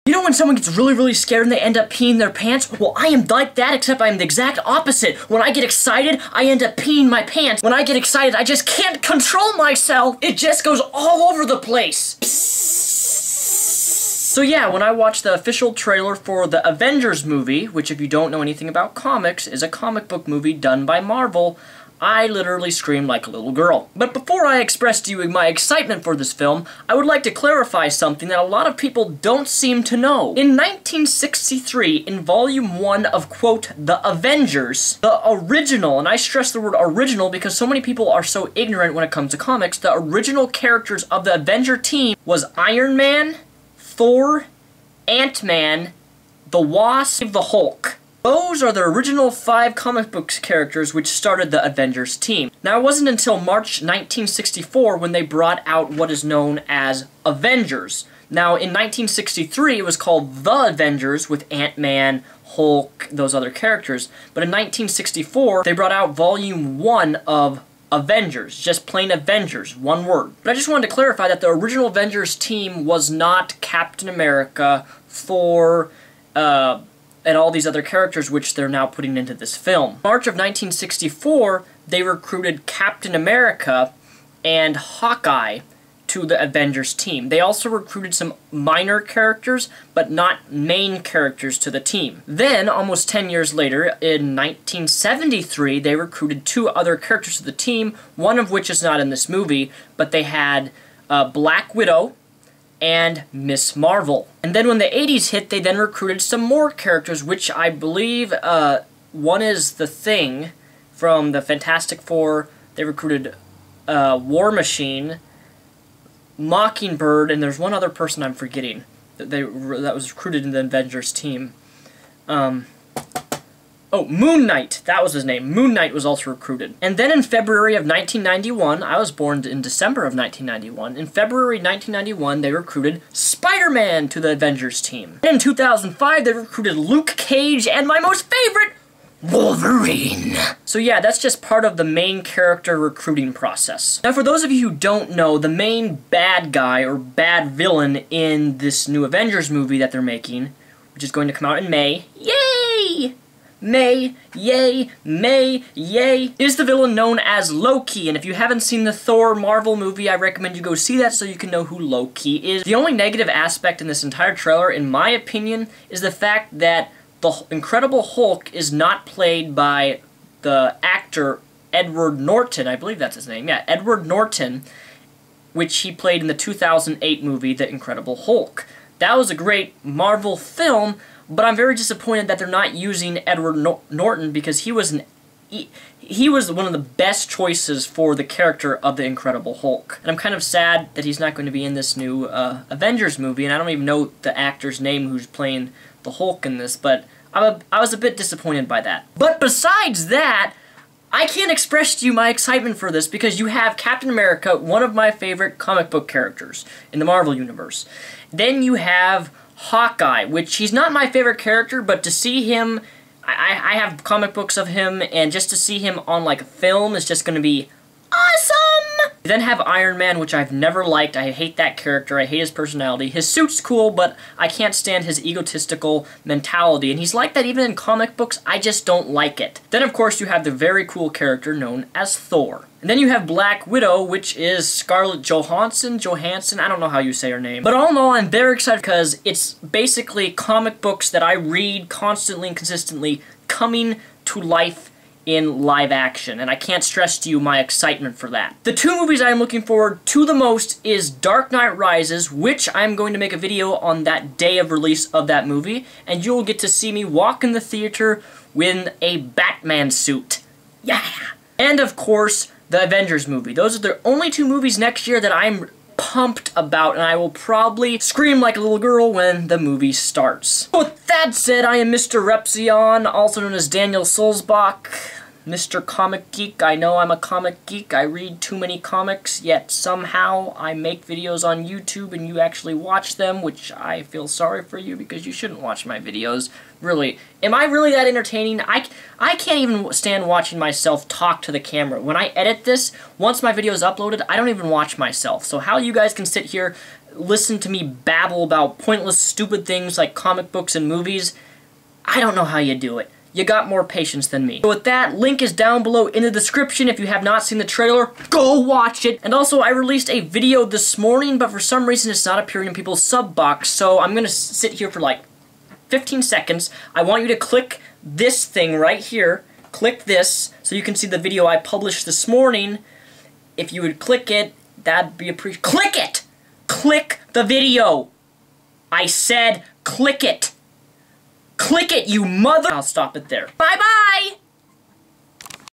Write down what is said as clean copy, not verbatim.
You know when someone gets really scared and they end up peeing their pants? Well, I am like that, except I'm the exact opposite. When I get excited, I end up peeing my pants. When I get excited, I just can't control myself. It just goes all over the place. So yeah, when I watched the official trailer for the Avengers movie, which if you don't know anything about comics, is a comic book movie done by Marvel, I literally screamed like a little girl. But before I express to you my excitement for this film, I would like to clarify something that a lot of people don't seem to know. In 1963, in Volume 1 of, quote, The Avengers, the original, and I stress the word original because so many people are so ignorant when it comes to comics, the original characters of the Avenger team was Iron Man, Thor, Ant-Man, the Wasp, the Hulk. Those are the original 5 comic books characters which started the Avengers team. Now, it wasn't until March 1964 when they brought out what is known as Avengers. Now, in 1963, it was called The Avengers with Ant-Man, Hulk, those other characters. But in 1964, they brought out Volume 1 of Avengers, just plain Avengers, one word. But I just wanted to clarify that the original Avengers team was not Captain America, Thor, and all these other characters which they're now putting into this film. March of 1964, they recruited Captain America and Hawkeye to the Avengers team. They also recruited some minor characters, but not main characters to the team. Then, almost 10 years later, in 1973, they recruited 2 other characters to the team, one of which is not in this movie, but they had Black Widow and Miss Marvel. And then when the 80s hit, they then recruited some more characters, which I believe, one is The Thing from the Fantastic Four. They recruited War Machine, Mockingbird, and there's one other person I'm forgetting that was recruited in the Avengers team. Oh, Moon Knight, that was his name. Moon Knight was also recruited. And then in February of 1991, I was born in December of 1991, in February 1991, they recruited Spider-Man to the Avengers team. And in 2005, they recruited Luke Cage and my most favorite, Wolverine. So yeah, that's just part of the main character recruiting process. Now for those of you who don't know, the main bad guy or bad villain in this new Avengers movie that they're making, which is going to come out in May, yay! May, yay, is the villain known as Loki, and if you haven't seen the Thor Marvel movie, I recommend you go see that so you can know who Loki is. The only negative aspect in this entire trailer, in my opinion, is the fact that the Incredible Hulk is not played by the actor Edward Norton, I believe that's his name, yeah, Edward Norton, which he played in the 2008 movie, The Incredible Hulk. That was a great Marvel film, but I'm very disappointed that they're not using Edward Norton because he was one of the best choices for the character of the Incredible Hulk. And I'm kind of sad that he's not going to be in this new Avengers movie, and I don't even know the actor's name who's playing the Hulk in this, but I was a bit disappointed by that. But besides that, I can't express to you my excitement for this because you have Captain America, one of my favorite comic book characters in the Marvel Universe. Then you have Hawkeye, which he's not my favorite character, but to see him, I have comic books of him, and just to see him on like film is just going to be awesome! You then have Iron Man, which I've never liked. I hate that character. I hate his personality. His suit's cool, but I can't stand his egotistical mentality, and he's like that even in comic books. I just don't like it. Then, of course, you have the very cool character known as Thor. And then you have Black Widow, which is Scarlett Johansson, I don't know how you say her name. But all in all, I'm very excited because it's basically comic books that I read constantly and consistently coming to life in live action, and I can't stress to you my excitement for that. The 2 movies I'm looking forward to the most is Dark Knight Rises, which I'm going to make a video on that day of release of that movie, and you'll get to see me walk in the theater with a Batman suit. Yeah! And of course, the Avengers movie. Those are the only 2 movies next year that I'm pumped about, and I will probably scream like a little girl when the movie starts. With that said, I am Mr. Repzion, also known as Daniel Sulzbach, Mr. Comic Geek. I know I'm a comic geek. I read too many comics, yet somehow I make videos on YouTube and you actually watch them, which I feel sorry for you because you shouldn't watch my videos. Really. Am I really that entertaining? I can't even stand watching myself talk to the camera. When I edit this, once my video is uploaded, I don't even watch myself. So how you guys can sit here listen to me babble about pointless, stupid things like comic books and movies. I don't know how you do it. You got more patience than me. So with that, link is down below in the description. If you have not seen the trailer, go watch it. And also, I released a video this morning, but for some reason it's not appearing in people's sub box, so I'm gonna sit here for like 15 seconds. I want you to click this thing right here. Click this so you can see the video I published this morning. If you would click it, that'd be appreciated. Click it! Click the video! I said click it! Click it, you mother— I'll stop it there. Bye-bye!